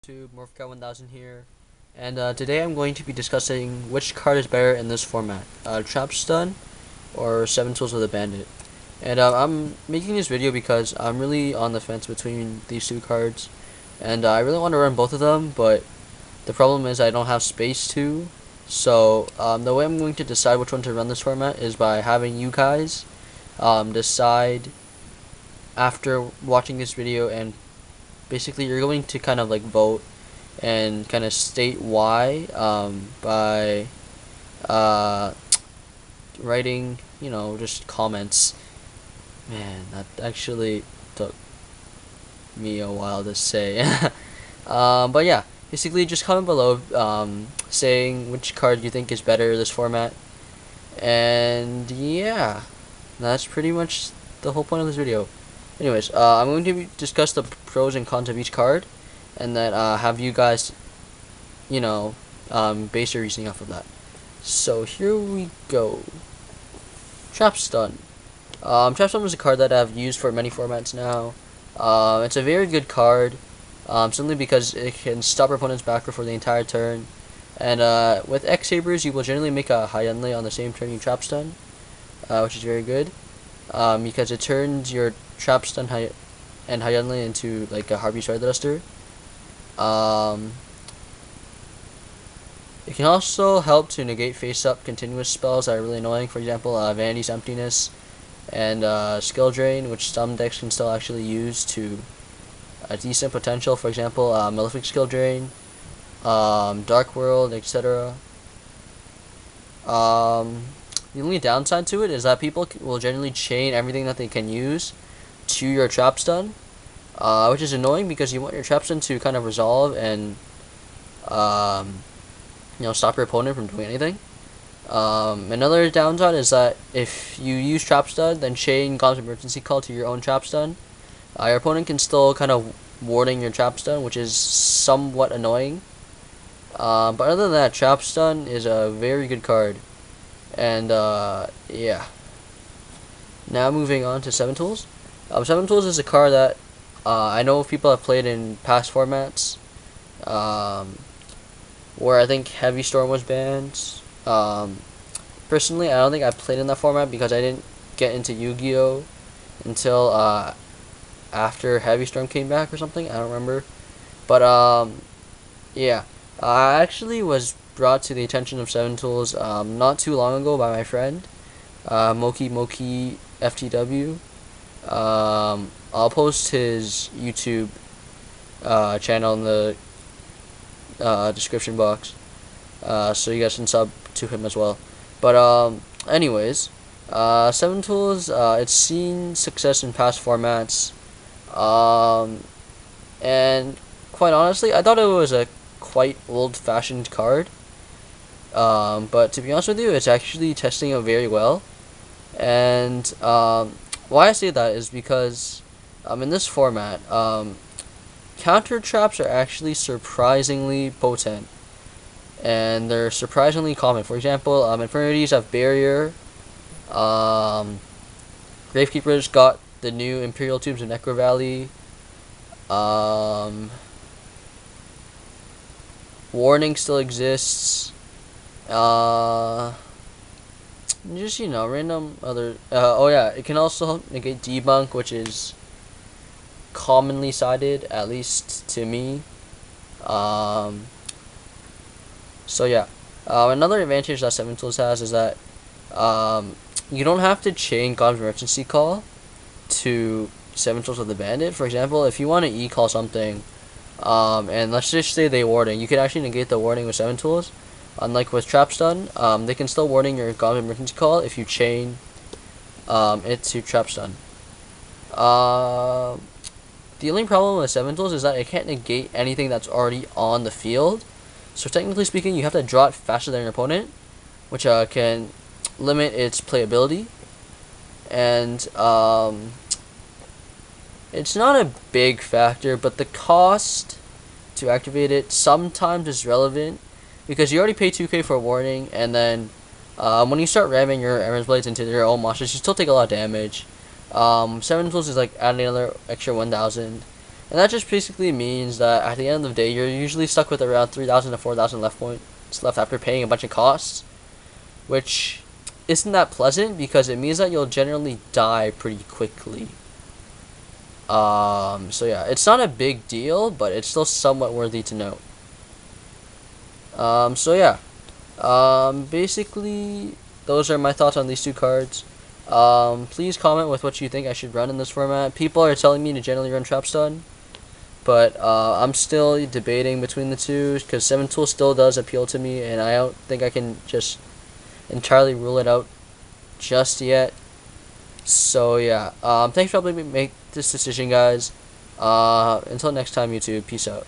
YouTube, Morphguy1000 here, and today I'm going to be discussing which card is better in this format, Trap Stun or 7 Tools of the Bandit. And I'm making this video because I'm really on the fence between these two cards, and I really want to run both of them, but the problem is I don't have space to. So the way I'm going to decide which one to run this format is by having you guys decide after watching this video, and basically you're going to kind of like vote and kind of state why by writing, just comments. Man, that actually took me a while to say. But yeah, basically just comment below saying which card you think is better this format, and yeah, that's pretty much the whole point of this video. Anyways, I'm going to discuss the pros and cons of each card, and then have you guys, base your reasoning off of that. So here we go. Trap Stun. Trap Stun is a card that I've used for many formats now. It's a very good card, simply because it can stop your opponent's back row for the entire turn. And with X-Sabers, you will generally make a high end lay on the same turn you Trap Stun, which is very good. Because it turns your Trap Stun and Hyunley into like a Harvey Side Thruster. It can also help to negate face-up continuous spells that are really annoying. For example, Vanity's Emptiness and Skill Drain, which some decks can still actually use to a decent potential. For example, Malefic Skill Drain, Dark World, etc. The only downside to it is that people will generally chain everything that they can use to your Trap Stun, which is annoying because you want your Trap Stun to kind of resolve and stop your opponent from doing anything. Another downside is that if you use Trap Stun, then chain God's Emergency Call to your own Trap Stun, your opponent can still kind of warding your Trap Stun, which is somewhat annoying. But other than that, Trap Stun is a very good card. And yeah. Now moving on to 7 Tools. 7 Tools is a card that I know people have played in past formats, where I think Heavy Storm was banned. Personally, I don't think I played in that format because I didn't get into Yu-Gi-Oh until after Heavy Storm came back or something. I don't remember. But yeah, I actually was brought to the attention of 7 Tools not too long ago by my friend Moki FTW. I'll post his YouTube channel in the description box, so you guys can sub to him as well. But anyways, 7 Tools, it's seen success in past formats, and quite honestly, I thought it was a quite old-fashioned card. But to be honest with you, it's actually testing out very well. And why I say that is because in this format, counter traps are actually surprisingly potent, and they're surprisingly common. For example, Infinities have Barrier. Gravekeepers got the new Imperial Tombs in Necro Valley. Warning still exists. Just random other. Oh yeah, it can also negate Debunk, which is commonly cited, at least to me. So yeah, another advantage that 7 Tools has is that you don't have to chain God's Emergency Call to 7 Tools of the Bandit. For example, if you want to E-call something, and let's just say they warning, you can actually negate the warning with 7 Tools. Unlike with Trap Stun, they can still warning your God's Emergency Call if you chain it to Trap Stun. The only problem with 7 Tools is that it can't negate anything that's already on the field. So technically speaking, you have to draw it faster than your opponent, which can limit its playability. And it's not a big factor, but the cost to activate it sometimes is relevant, because you already pay 2k for a warning, and then when you start ramming your Errands Blades into your own monsters, you still take a lot of damage. 7 Tools is like adding another extra 1000. And that just basically means that at the end of the day, you're usually stuck with around 3,000 to 4,000 left points left after paying a bunch of costs, which isn't that pleasant because it means that you'll generally die pretty quickly. So yeah, it's not a big deal, but it's still somewhat worthy to note. So yeah, basically, those are my thoughts on these two cards. Please comment with what you think I should run in this format. People are telling me to generally run Trap Stun, but I'm still debating between the two because 7 Tool still does appeal to me, and I don't think I can just entirely rule it out just yet. So yeah, thanks for helping me make this decision, guys. Until next time, YouTube, peace out.